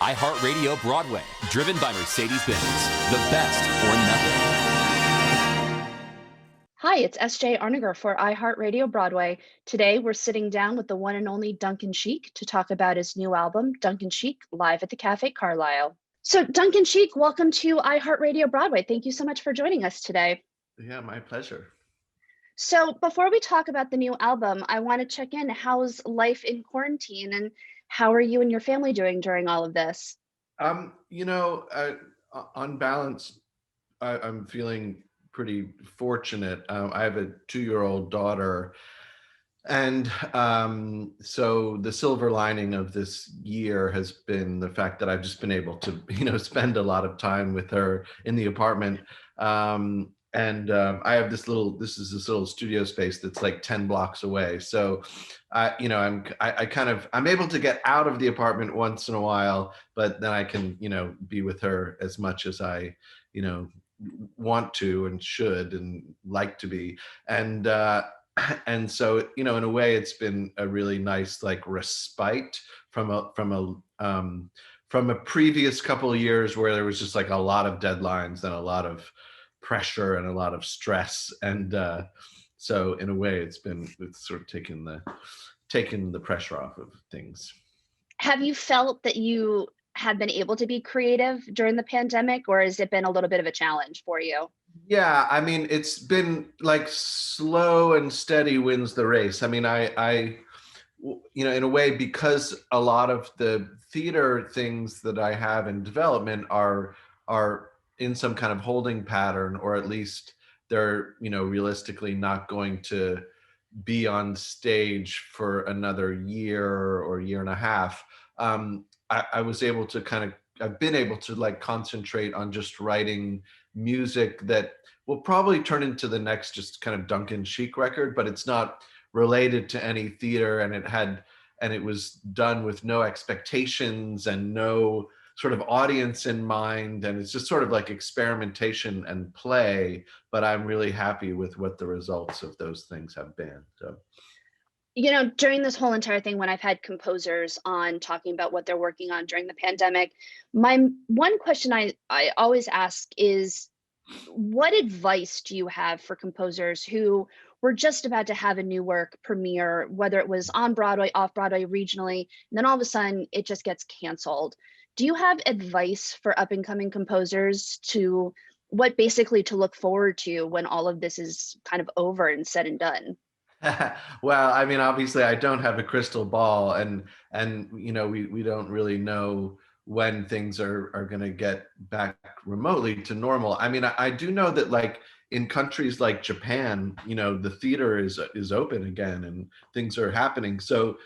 iHeartRadio Broadway, driven by Mercedes-Benz. The best or nothing. Hi, it's SJ Arniger for iHeartRadio Broadway. Today, we're sitting down with the one and only Duncan Sheik to talk about his new album, Duncan Sheik, live at the Cafe Carlyle. So, Duncan Sheik, welcome to iHeartRadio Broadway. Thank you so much for joining us today. Yeah, my pleasure. So, before we talk about the new album, I want to check in. How's life in quarantine, and how are you and your family doing during all of this? You know, on balance, I'm feeling pretty fortunate. I have a 2-year-old daughter, and so the silver lining of this year has been the fact that I've just been able to, spend a lot of time with her in the apartment. And I have this little studio space that's like 10 blocks away. So, I'm able to get out of the apartment once in a while, but then I can, be with her as much as I, you know, want to and should and like to be. And, and so, in a way it's been a really nice like respite from a previous couple of years where there was just like a lot of deadlines and a lot of pressure and a lot of stress. And so in a way it's sort of taken the pressure off of things. Have you felt that you have been able to be creative during the pandemic, or has it been a little bit of a challenge for you? Yeah, I mean, it's been like slow and steady wins the race. I mean, in a way, because a lot of the theater things that I have in development are in some kind of holding pattern, or at least they're, realistically not going to be on stage for another year or year and a half. I was able to I've been able to like concentrate on just writing music that will probably turn into the next just kind of Duncan Sheik record, but it's not related to any theater, and it was done with no expectations and no sort of audience in mind, and it's just sort of like experimentation and play, but I'm really happy with what the results of those things have been. So During this whole entire thing, when I've had composers on talking about what they're working on during the pandemic, my one question I always ask is, what advice do you have for composers who were just about to have a new work premiere, whether it was on Broadway, off Broadway, regionally, and then all of a sudden it just gets canceled? Do you have advice for up and coming composers to what basically to look forward to when all of this is kind of over and said and done? well, I mean, obviously I don't have a crystal ball, and we don't really know when things are going to get back remotely to normal. I mean, I do know that like in countries like Japan, the theater is open again and things are happening. So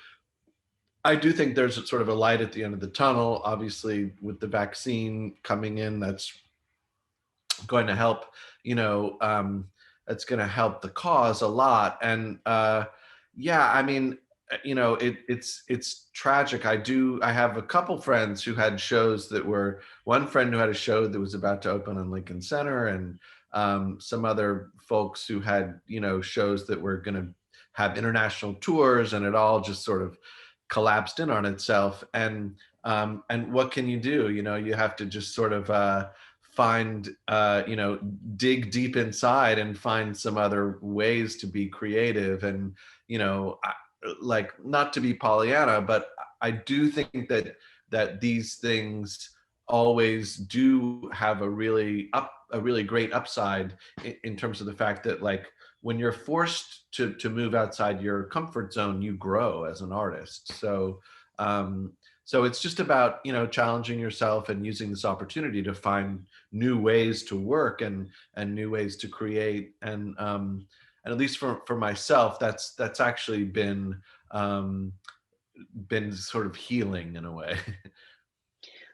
I do think there's a sort of a light at the end of the tunnel. Obviously, with the vaccine coming in, that's going to help. You know, that's going to help the cause a lot. And yeah, I mean, it's tragic. I have a couple friends who had shows that were, one friend who had a show that was about to open on Lincoln Center, and some other folks who had shows that were going to have international tours, and it all just sort of collapsed in on itself. And what can you do? You have to just sort of find dig deep inside and find some other ways to be creative. And like, not to be Pollyanna, but I do think that these things always do have a really great upside in terms of the fact that, like, when you're forced to move outside your comfort zone, you grow as an artist. So it's just about challenging yourself and using this opportunity to find new ways to work and new ways to create. And at least for myself, that's actually been sort of healing in a way.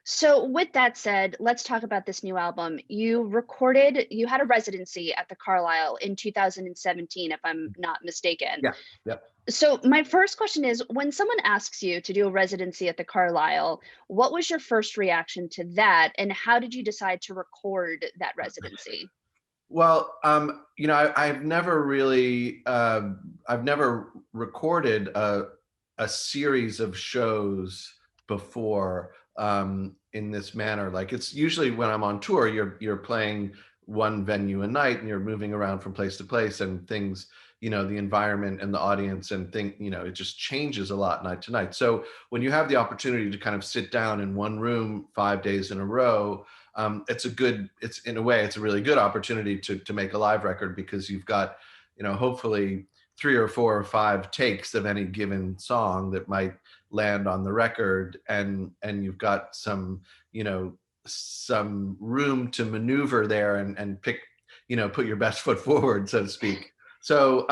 So, with that said, let's talk about this new album. You had a residency at the Carlyle in 2017, if I'm not mistaken. Yeah. Yep. So, my first question is, when someone asks you to do a residency at the Carlyle, what was your first reaction to that? And how did you decide to record that residency? Well, I've never recorded a series of shows before. in this manner. Like it's usually when I'm on tour, you're playing one venue a night and you're moving around from place to place, and things, the environment and the audience and it just changes a lot night to night. So when you have the opportunity to kind of sit down in one room 5 days in a row, it's in a way, it's a really good opportunity to make a live record, because you've got, hopefully 3 or 4 or 5 takes of any given song that might land on the record, and you've got some room to maneuver there and pick, put your best foot forward, so to speak. So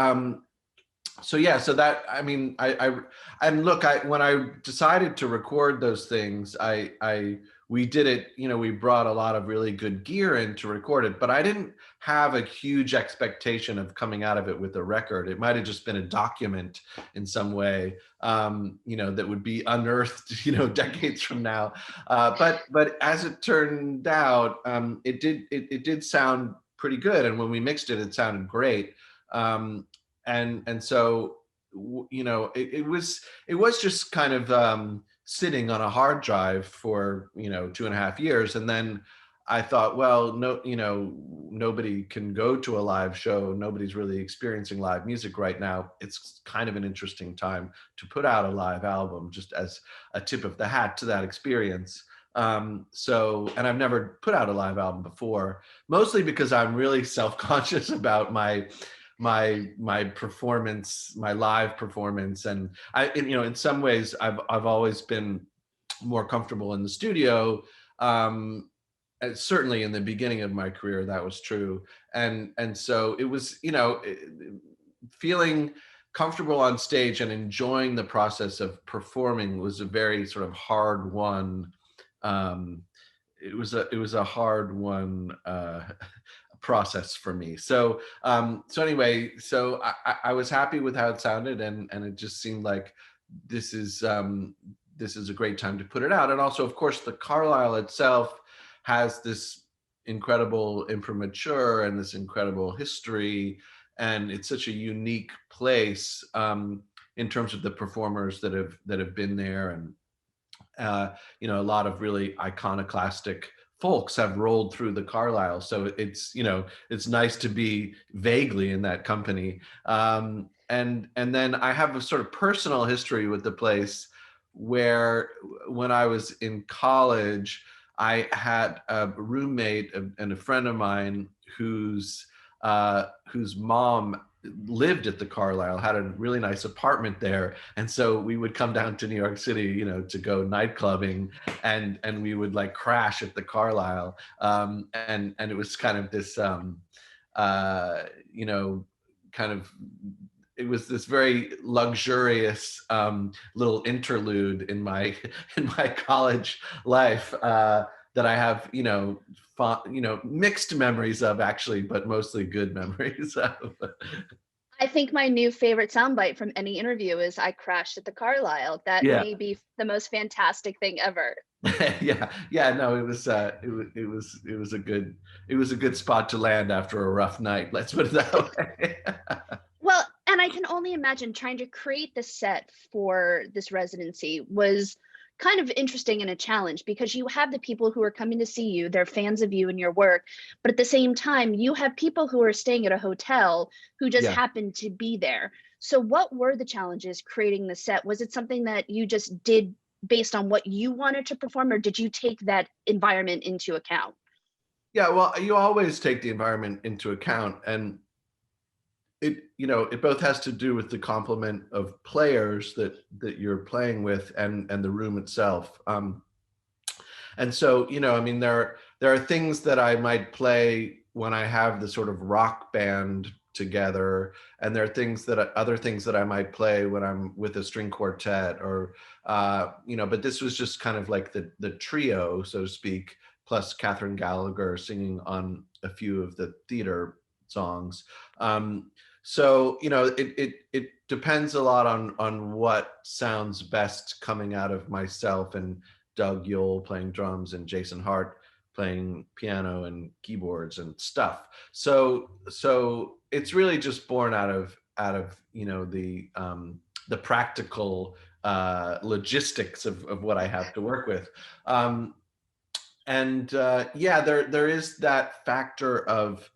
yeah, so that, I mean, and look, when I decided to record those things, we did it, we brought a lot of really good gear in to record it, but I didn't have a huge expectation of coming out of it with a record. It might have just been a document in some way, that would be unearthed, decades from now. But as it turned out, it did sound pretty good. And when we mixed it, it sounded great. And so, it was just kind of sitting on a hard drive for 2.5 years, and then I thought, well, no, nobody can go to a live show. Nobody's really experiencing live music right now. It's kind of an interesting time to put out a live album, just as a tip of the hat to that experience. So, and I've never put out a live album before, mostly because I'm really self-conscious about my performance, my live performance. And in some ways I've always been more comfortable in the studio. And certainly in the beginning of my career, that was true. And so it was, feeling comfortable on stage and enjoying the process of performing was a very sort of hard one. It was a hard one, process for me. So anyway, I was happy with how it sounded, and it just seemed like this is a great time to put it out. And also, of course, the Carlyle itself has this incredible imprimatur and this incredible history, and it's such a unique place in terms of the performers that have been there, and a lot of really iconoclastic folks have rolled through the Carlyle. So it's nice to be vaguely in that company. And then I have a sort of personal history with the place, where when I was in college, I had a roommate and a friend of mine whose mom lived at the Carlyle, had a really nice apartment there. And so we would come down to New York City, to go night clubbing, and we would like crash at the Carlyle. And it was kind of this, it was this very luxurious little interlude in my college life that I have, mixed memories of, actually, but mostly good memories of. I think my new favorite soundbite from any interview is "I crashed at the Carlyle." That may be the most fantastic thing ever. No, it was a good spot to land after a rough night. Let's put it that way. Well, and I can only imagine trying to create the set for this residency was kind of interesting and a challenge, because you have the people who are coming to see you, they're fans of you and your work, but at the same time, you have people who are staying at a hotel who just happen to be there. So what were the challenges creating the set? Was it something that you just did based on what you wanted to perform, or did you take that environment into account? Yeah, well, you always take the environment into account, and it both has to do with the complement of players that you're playing with, and the room itself. And so, I mean, there are things that I might play when I have the sort of rock band together, and there are other things that I might play when I'm with a string quartet, or but this was just kind of like the trio, so to speak, plus Catherine Gallagher singing on a few of the theater songs. So it depends a lot on what sounds best coming out of myself and Doug Yule playing drums and Jason Hart playing piano and keyboards and stuff. So it's really just born out of the practical logistics of what I have to work with. And yeah, there is that factor of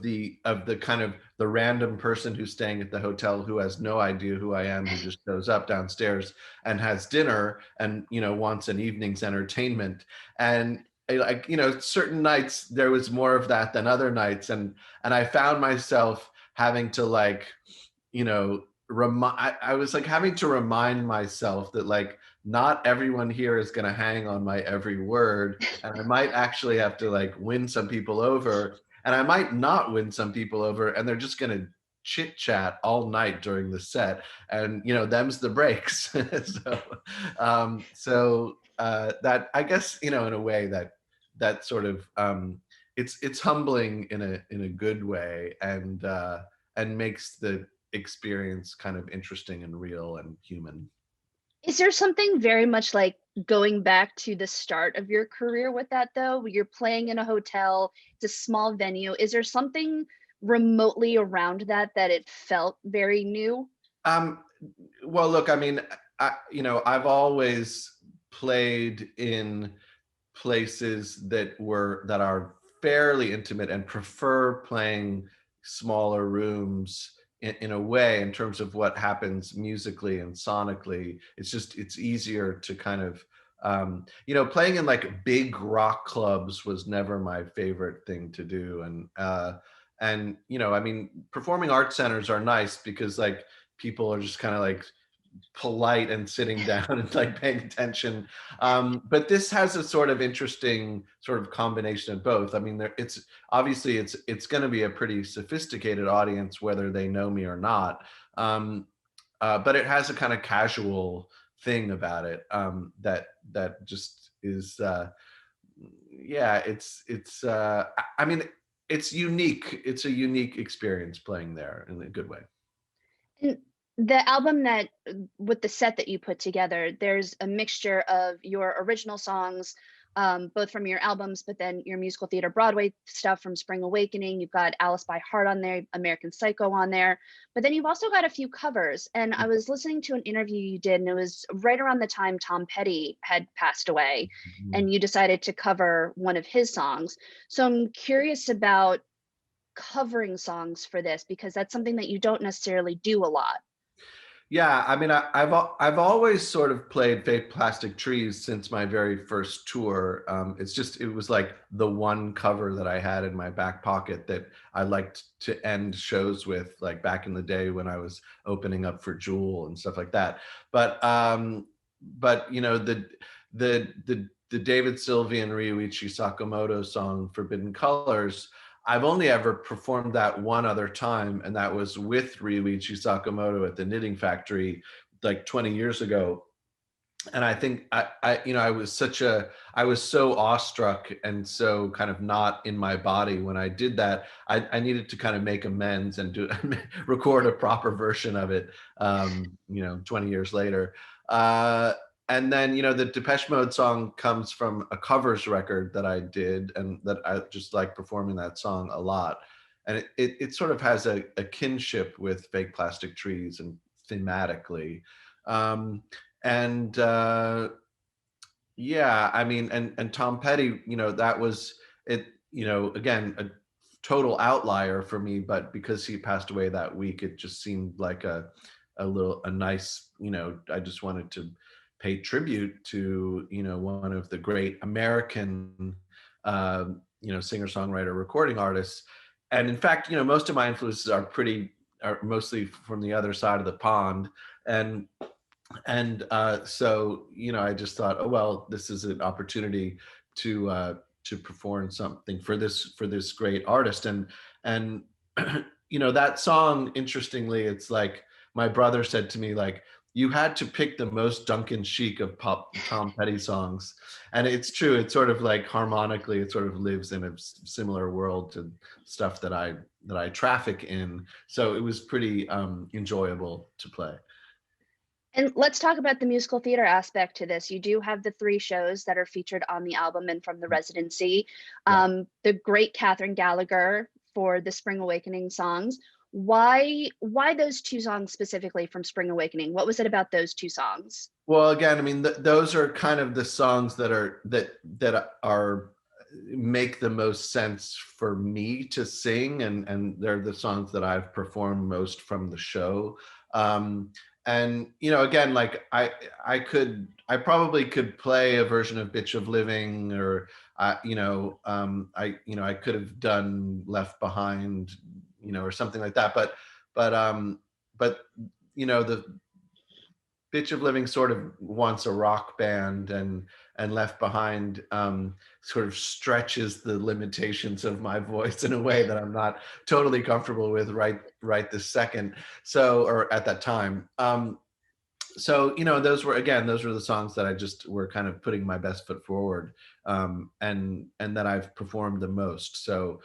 the kind of the random person who's staying at the hotel who has no idea who I am, who just shows up downstairs and has dinner and, you know, wants an evening's entertainment. And like, you know, certain nights there was more of that than other nights. And I found myself having to like, you know, I was like having to remind myself that like not everyone here is going to hang on my every word, and I might actually have to like win some people over, and I might not win some people over, and they're just going to chit chat all night during the set, and you know, them's the breaks. So that, I guess, you know, in a way that sort of it's humbling in a good way, and makes the experience kind of interesting and real and human. Is there something very much like going back to the start of your career with that though? Where you're playing in a hotel, it's a small venue. Is there something remotely around that that it felt very new? Um, well, look, I mean, you know, I've always played in places that are fairly intimate and prefer playing smaller rooms in a way, in terms of what happens musically and sonically. It's just, it's easier to kind of you know, playing in like big rock clubs was never my favorite thing to do. And you know, I mean, performing arts centers are nice because like people are just kind of like polite and sitting down and like paying attention. But this has a sort of interesting sort of combination of both. I mean, it's obviously it's going to be a pretty sophisticated audience, whether they know me or not. But it has a kind of casual thing about it, that just is, yeah, I mean, it's unique. It's a unique experience playing there in a good way. And the album that with the set that you put together, there's a mixture of your original songs, both from your albums, but then your musical theater Broadway stuff from Spring Awakening. You've got Alice by Heart on there, American Psycho on there, but then you've also got a few covers. And I was listening to an interview you did, and it was right around the time Tom Petty had passed away, Mhm. and you decided to cover one of his songs. So I'm curious about covering songs for this because that's something that you don't necessarily do a lot. Yeah, I mean, I've always sort of played fake plastic trees since my very first tour. It's just, it was like the one cover that I had in my back pocket that I liked to end shows with, like back in the day when I was opening up for Jewel and stuff like that. But you know, the David Sylvian Ryuichi Sakamoto song "Forbidden Colors," I've only ever performed that one other time, and that was with Ryuichi Sakamoto at the Knitting Factory like 20 years ago. And I think you know, I was so awestruck and so kind of not in my body when I did that. I needed to kind of make amends and do record a proper version of it, you know, 20 years later. Uh, and then, you know, the Depeche Mode song comes from a covers record that I did, and that I just like performing that song a lot. And it sort of has a kinship with Fake Plastic Trees and thematically. Um, and yeah, I mean, and Tom Petty, you know, that was it, you know, again, a total outlier for me, but because he passed away that week, it just seemed like a nice, you know, I just wanted to pay tribute to, you know, one of the great American, you know, singer-songwriter recording artists. And in fact, you know, most of my influences are mostly from the other side of the pond. And so, you know, I just thought, oh well, this is an opportunity to perform something for this great artist. And you know, that song, interestingly, it's like my brother said to me, like, you had to pick the most Duncan Sheik of pop Tom Petty songs. And it's true, it's sort of like harmonically, it sort of lives in a similar world to stuff that I traffic in. So it was pretty enjoyable to play. And let's talk about the musical theater aspect to this. You do have the three shows that are featured on the album and from the residency. Yeah. The great Catherine Gallagher for the Spring Awakening songs. Why those two songs specifically from Spring Awakening? What was it about those two songs? Well, again, I mean, those are kind of the songs that are make the most sense for me to sing, and they're the songs that I've performed most from the show. And again, like I probably could play a version of Bitch of Living, or I could have done Left Behind, or something like that. But the Bitch of Living sort of wants a rock band, and Left Behind sort of stretches the limitations of my voice in a way that I'm not totally comfortable with right this second. So, or at that time. So those were the songs that I just were kind of putting my best foot forward, and that I've performed the most. So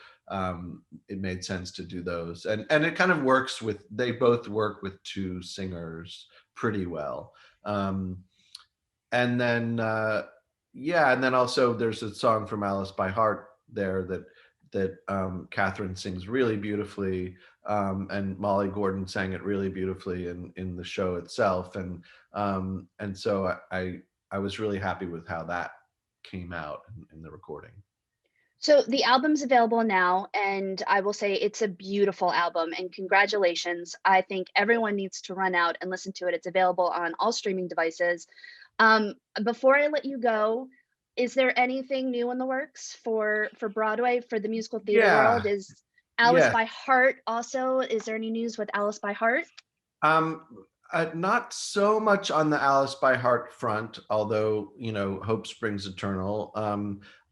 it made sense to do those, and it kind of works with, they both work with two singers pretty well. And then and then also there's a song from Alice by Heart there that Catherine sings really beautifully, and Molly Gordon sang it really beautifully in the show itself, and so I was really happy with how that came out in the recording. So the album's available now, and I will say it's a beautiful album, and congratulations. I think everyone needs to run out and listen to it. It's available on all streaming devices. Before I let you go, is there anything new in the works for Broadway, for the musical theater world? Is Alice by Heart also, is there any news with Alice by Heart? Not so much on the Alice by Heart front, although Hope Springs Eternal.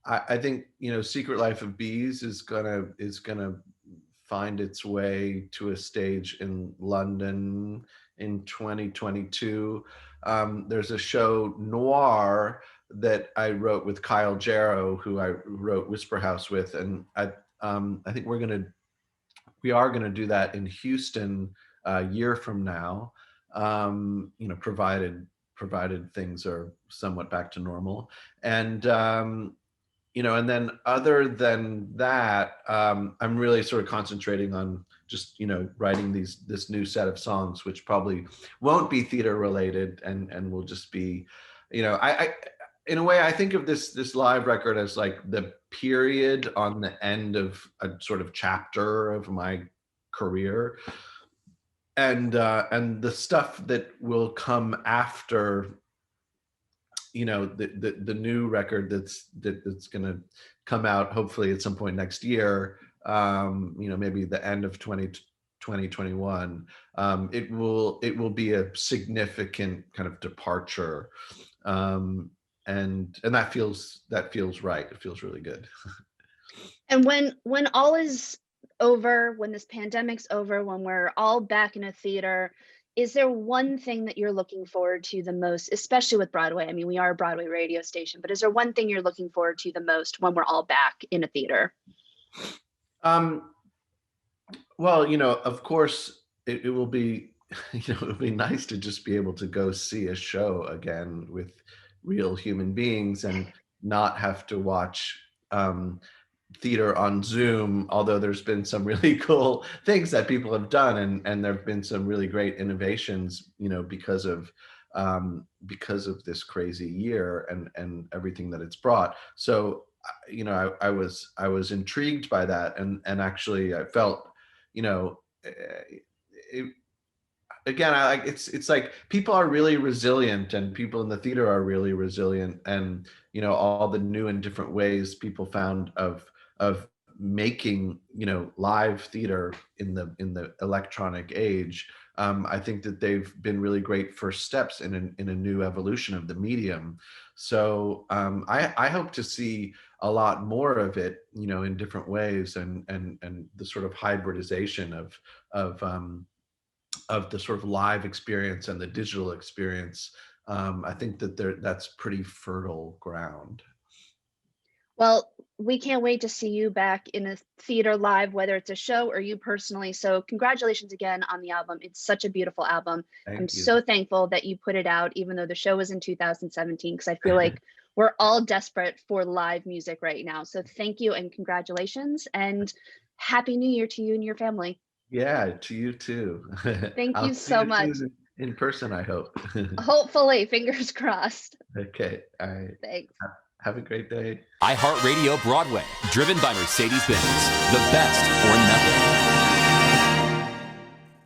I think Secret Life of Bees is gonna find its way to a stage in London in 2022. There's a show Noir that I wrote with Kyle Jarrow, who I wrote Whisper House with, and I think we are gonna do that in Houston a year from now. Provided things are somewhat back to normal, and and then other than that, I'm really sort of concentrating on just writing this new set of songs, which probably won't be theater related, and will just be, I in a way I think of this live record as like the period on the end of a sort of chapter of my career, and the stuff that will come after the new record that's going to come out hopefully at some point next year, maybe the end of 2021. It will be a significant kind of departure, and that feels right. It feels really good. And when all is over, when this pandemic's over, when we're all back in a theater, is there one thing that you're looking forward to the most, especially with Broadway? I mean, we are a Broadway radio station, but is there one thing you're looking forward to the most when we're all back in a theater? Well, of course, it will be, it would be nice to just be able to go see a show again with real human beings and not have to watch theater on Zoom, although there's been some really cool things that people have done, and there have been some really great innovations, because of this crazy year and everything that it's brought. So I was intrigued by that, and actually I felt again, it's like people are really resilient, and people in the theater are really resilient, and all the new and different ways people found of making live theater in the electronic age. I think that they've been really great first steps in a new evolution of the medium. So I hope to see a lot more of it, in different ways, and the sort of hybridization of the sort of live experience and the digital experience. I think that that's pretty fertile ground. Well, we can't wait to see you back in a theater live, whether it's a show or you personally. So congratulations again on the album. It's such a beautiful album. Thank I'm you. so thankful that you put it out, even though the show was in 2017, because I feel like we're all desperate for live music right now. So thank you and congratulations, and Happy New Year to you and your family. Yeah, to you too. Thank I'll you see so you much. soon in person, I hope. Hopefully, fingers crossed. Okay, all right. Thanks. Have a great day. iHeartRadio Broadway, driven by Mercedes-Benz. The best or nothing.